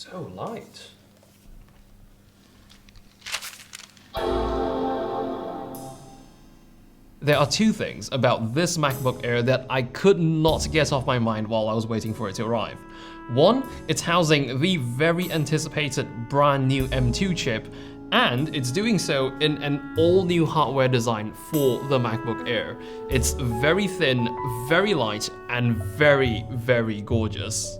so light. There are two things about this MacBook Air that I could not get off my mind while I was waiting for it to arrive. One, it's housing the very anticipated brand new M2 chip, and it's doing so in an all-new hardware design for the MacBook Air. It's very thin, very light, and very, very gorgeous.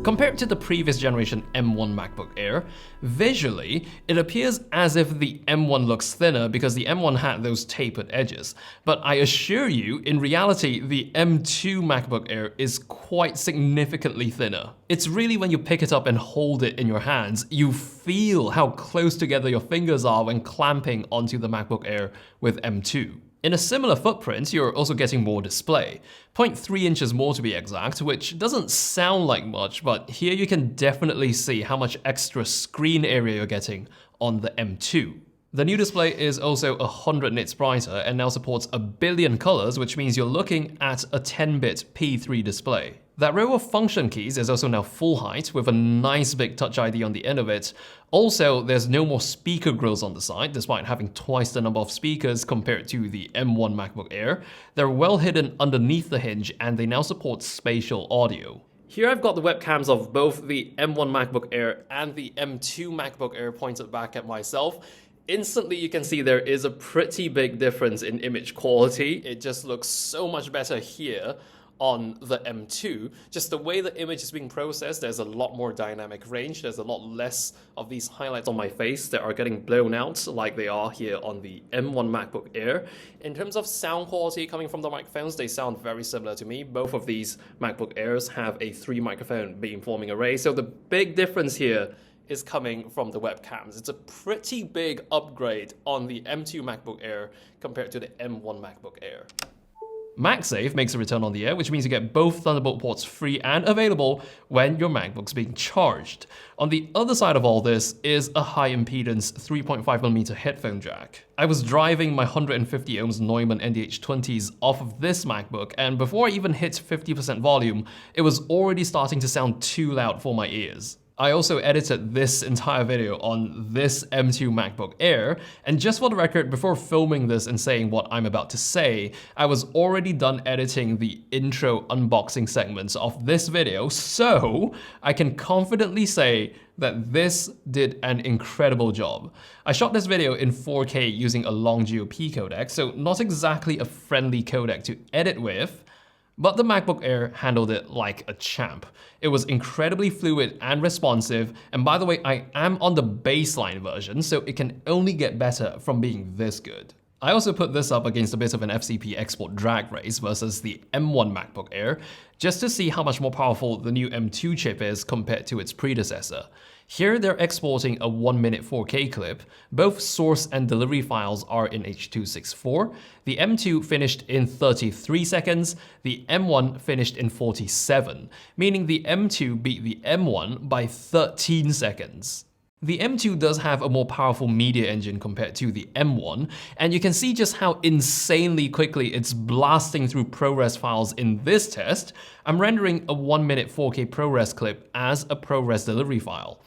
Compared to the previous generation M1 MacBook Air, visually, it appears as if the M1 looks thinner because the M1 had those tapered edges. But I assure you, in reality, the M2 MacBook Air is quite significantly thinner. It's really when you pick it up and hold it in your hands, you feel how close together your fingers are when clamping onto the MacBook Air with M2. In a similar footprint, you're also getting more display, 0.3 inches more to be exact, which doesn't sound like much, but here you can definitely see how much extra screen area you're getting on the M2. The new display is also 100 nits brighter and now supports 1 billion colors, which means you're looking at a 10-bit P3 display. That row of function keys is also now full height with a nice big Touch ID on the end of it. Also, there's no more speaker grills on the side, despite having twice the number of speakers compared to the M1 MacBook Air. They're well hidden underneath the hinge and they now support spatial audio. Here I've got the webcams of both the M1 MacBook Air and the M2 MacBook Air pointed back at myself. Instantly you can see there is a pretty big difference in image quality. It just looks so much better here on the M2. Just the way the image is being processed, there's a lot more dynamic range. There's a lot less of these highlights on my face that are getting blown out like they are here on the M1 MacBook Air. In terms of sound quality coming from the microphones, they sound very similar to me. Both of these MacBook Airs have a 3-microphone beamforming array. So the big difference here is coming from the webcams. It's a pretty big upgrade on the M2 MacBook Air compared to the M1 MacBook Air. MagSafe makes a return on the Air, which means you get both Thunderbolt ports free and available when your MacBook's being charged. On the other side of all this is a high-impedance 3.5mm headphone jack. I was driving my 150 ohms Neumann NDH20s off of this MacBook, and before I even hit 50% volume, it was already starting to sound too loud for my ears. I also edited this entire video on this M2 MacBook Air, and just for the record, before filming this and saying what I'm about to say, I was already done editing the intro unboxing segments of this video, so I can confidently say that this did an incredible job. I shot this video in 4K using a long GOP codec, so not exactly a friendly codec to edit with, but the MacBook Air handled it like a champ. It was incredibly fluid and responsive, and by the way, I am on the baseline version, so it can only get better from being this good. I also put this up against a bit of an FCP export drag race versus the M1 MacBook Air, just to see how much more powerful the new M2 chip is compared to its predecessor. Here they're exporting a 1-minute 4K clip. Both source and delivery files are in H.264. The M2 finished in 33 seconds, the M1 finished in 47, meaning the M2 beat the M1 by 13 seconds. The M2 does have a more powerful media engine compared to the M1, and you can see just how insanely quickly it's blasting through ProRes files in this test. I'm rendering a 1-minute 4K ProRes clip as a ProRes delivery file.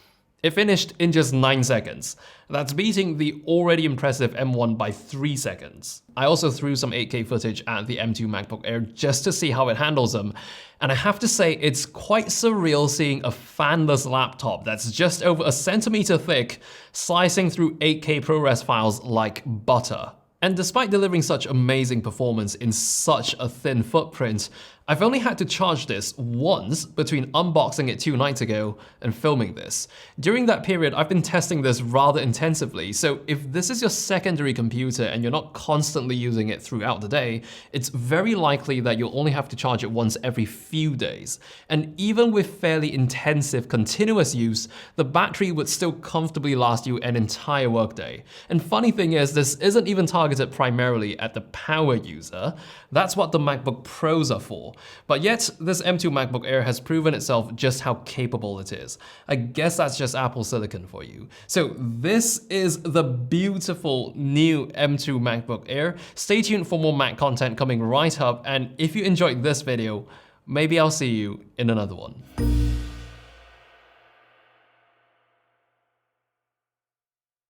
It finished in just 9 seconds. That's beating the already impressive M1 by 3 seconds. I also threw some 8K footage at the M2 MacBook Air just to see how it handles them, and I have to say it's quite surreal seeing a fanless laptop that's just over a centimeter thick slicing through 8K ProRes files like butter. And despite delivering such amazing performance in such a thin footprint, I've only had to charge this once between unboxing it 2 nights ago and filming this. During that period, I've been testing this rather intensively, so if this is your secondary computer and you're not constantly using it throughout the day, it's very likely that you'll only have to charge it once every few days. And even with fairly intensive continuous use, the battery would still comfortably last you an entire workday. And funny thing is, this isn't even targeted primarily at the power user. That's what the MacBook Pros are for. But yet, this M2 MacBook Air has proven itself just how capable it is. I guess that's just Apple Silicon for you. So this is the beautiful new M2 MacBook Air. Stay tuned for more Mac content coming right up, and if you enjoyed this video, maybe I'll see you in another one.